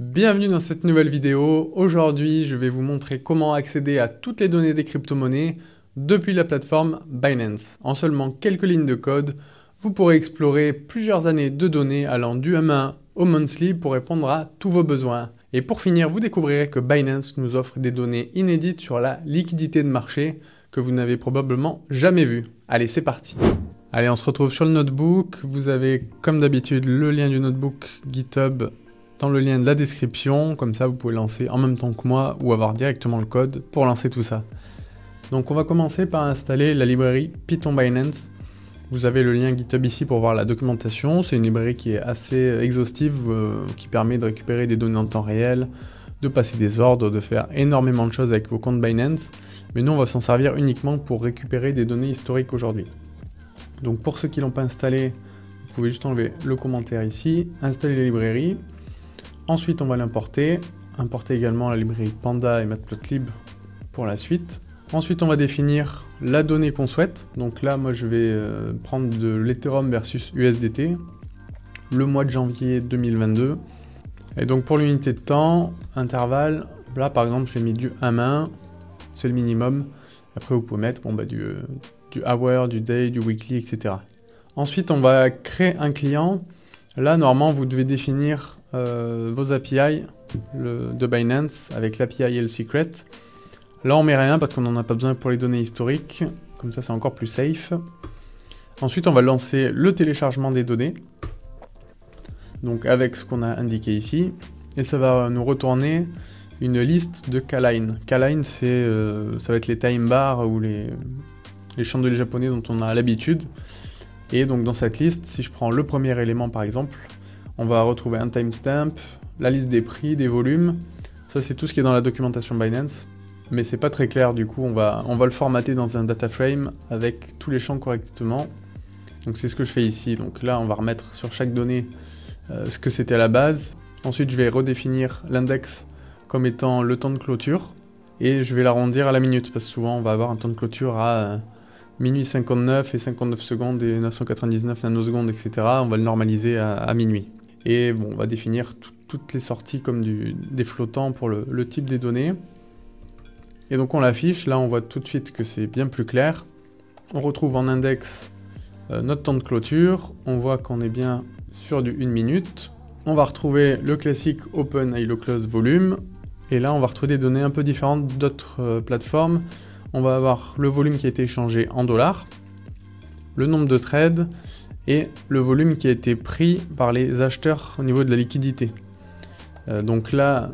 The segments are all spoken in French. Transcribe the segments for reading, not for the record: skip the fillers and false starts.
Bienvenue dans cette nouvelle vidéo. Aujourd'hui, je vais vous montrer comment accéder à toutes les données des crypto-monnaies depuis la plateforme Binance. En seulement quelques lignes de code, vous pourrez explorer plusieurs années de données allant du M1 au monthly pour répondre à tous vos besoins. Et pour finir, vous découvrirez que Binance nous offre des données inédites sur la liquidité de marché que vous n'avez probablement jamais vues. Allez, c'est parti. Allez, on se retrouve sur le notebook. Vous avez, comme d'habitude, le lien du notebook GitHub dans le lien de la description. Comme ça, vous pouvez lancer en même temps que moi ou avoir directement le code pour lancer tout ça. Donc, on va commencer par installer la librairie Python Binance. Vous avez le lien GitHub ici pour voir la documentation. C'est une librairie qui est assez exhaustive, qui permet de récupérer des données en temps réel, de passer des ordres, de faire énormément de choses avec vos comptes Binance. Mais nous, on va s'en servir uniquement pour récupérer des données historiques aujourd'hui. Donc pour ceux qui ne l'ont pas installé, vous pouvez juste enlever le commentaire ici, installer la librairie. Ensuite, on va l'importer. Importer également la librairie Panda et Matplotlib pour la suite. Ensuite, on va définir la donnée qu'on souhaite. Donc là, moi, je vais prendre de l'Ethereum versus USDT, le mois de janvier 2022. Et donc pour l'unité de temps, intervalle, là par exemple, j'ai mis du 1-1, c'est le minimum. Après, vous pouvez mettre du hour, du day, du weekly, etc. Ensuite, on va créer un client. Là, normalement, vous devez définir vos API de Binance avec l'API et le secret. Là, on met rien parce qu'on n'en a pas besoin pour les données historiques. Comme ça, c'est encore plus safe. Ensuite, on va lancer le téléchargement des données. Donc, avec ce qu'on a indiqué ici. Et ça va nous retourner une liste de K-line. K-line, ça va être les time bars ou les chandeliers japonais dont on a l'habitude. Et donc, dans cette liste, si je prends le premier élément, par exemple, on va retrouver un timestamp, la liste des prix, des volumes. Ça, c'est tout ce qui est dans la documentation Binance. Mais c'est pas très clair, du coup, on va le formater dans un data frame avec tous les champs correctement. Donc c'est ce que je fais ici. Donc là, on va remettre sur chaque donnée ce que c'était à la base. Ensuite, je vais redéfinir l'index comme étant le temps de clôture. Et je vais l'arrondir à la minute, parce que souvent, on va avoir un temps de clôture à minuit 59 et 59 secondes et 999 nanosecondes, etc. On va le normaliser à minuit. Et bon, on va définir toutes les sorties comme des flottants pour le type des données. Et donc on l'affiche, là on voit tout de suite que c'est bien plus clair. On retrouve en index notre temps de clôture, on voit qu'on est bien sur du 1 minute. On va retrouver le classique Open ILO Close Volume, et là on va retrouver des données un peu différentes d'autres plateformes. On va avoir le volume qui a été échangé en dollars, le nombre de trades, et le volume qui a été pris par les acheteurs au niveau de la liquidité. Donc là,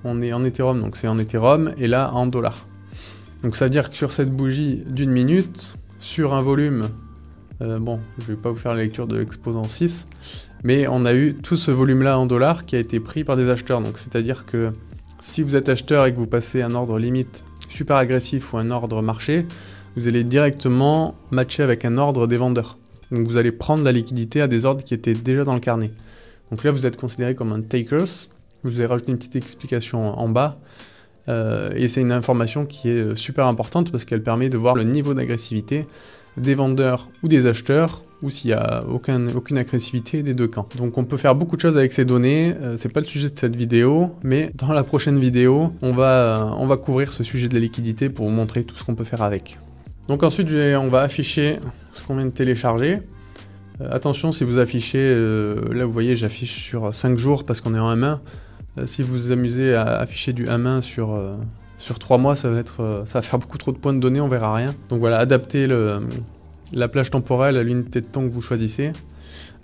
on est en Ethereum, donc c'est en Ethereum, et là en dollars. Donc ça veut dire que sur cette bougie d'une minute, sur un volume, bon, je vais pas vous faire la lecture de l'exposant 6, mais on a eu tout ce volume-là en dollars qui a été pris par des acheteurs. Donc c'est-à-dire que si vous êtes acheteur et que vous passez un ordre limite super agressif ou un ordre marché, vous allez directement matcher avec un ordre des vendeurs. Donc vous allez prendre la liquidité à des ordres qui étaient déjà dans le carnet. Donc là, vous êtes considéré comme un takers. Je vous ai rajouté une petite explication en bas. Et c'est une information qui est super importante parce qu'elle permet de voir le niveau d'agressivité des vendeurs ou des acheteurs, ou s'il n'y a aucune agressivité des deux camps. Donc on peut faire beaucoup de choses avec ces données. C'est pas le sujet de cette vidéo, mais dans la prochaine vidéo, on va couvrir ce sujet de la liquidité pour vous montrer tout ce qu'on peut faire avec. Donc ensuite, on va afficher ce qu'on vient de télécharger. Attention, si vous affichez, là vous voyez, j'affiche sur 5 jours parce qu'on est en M1. Si vous vous amusez à afficher du M1 sur 3 mois, ça va faire beaucoup trop de points de données, on verra rien. Donc voilà, adaptez la plage temporelle à l'unité de temps que vous choisissez.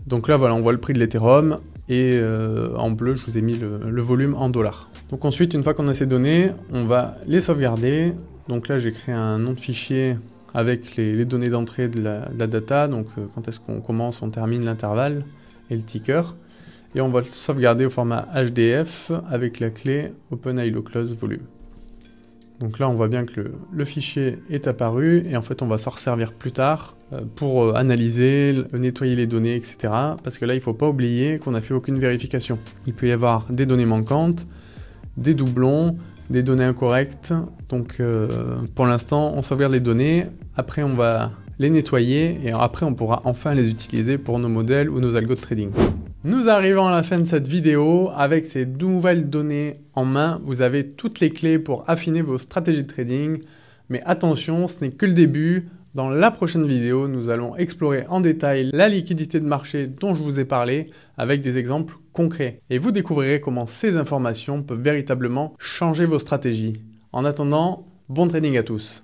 Donc là, voilà, on voit le prix de l'Ethereum, et en bleu, je vous ai mis le volume en dollars. Donc ensuite, une fois qu'on a ces données, on va les sauvegarder. Donc là, j'ai créé un nom de fichier avec les données d'entrée de la data, donc quand est-ce qu'on commence, on termine l'intervalle et le ticker. Et on va le sauvegarder au format HDF avec la clé Open ILO Close Volume. Donc là, on voit bien que le fichier est apparu, et en fait, on va s'en resservir plus tard pour analyser, nettoyer les données, etc. Parce que là, il ne faut pas oublier qu'on n'a fait aucune vérification. Il peut y avoir des données manquantes, des doublons, des données incorrectes. Donc pour l'instant, on sauvegarde les données, après on va les nettoyer, et après on pourra enfin les utiliser pour nos modèles ou nos algos de trading. Nous arrivons à la fin de cette vidéo. Avec ces nouvelles données en main, vous avez toutes les clés pour affiner vos stratégies de trading. Mais attention, ce n'est que le début. Dans la prochaine vidéo, nous allons explorer en détail la liquidité de marché dont je vous ai parlé avec des exemples concrets. Et vous découvrirez comment ces informations peuvent véritablement changer vos stratégies. En attendant, bon trading à tous.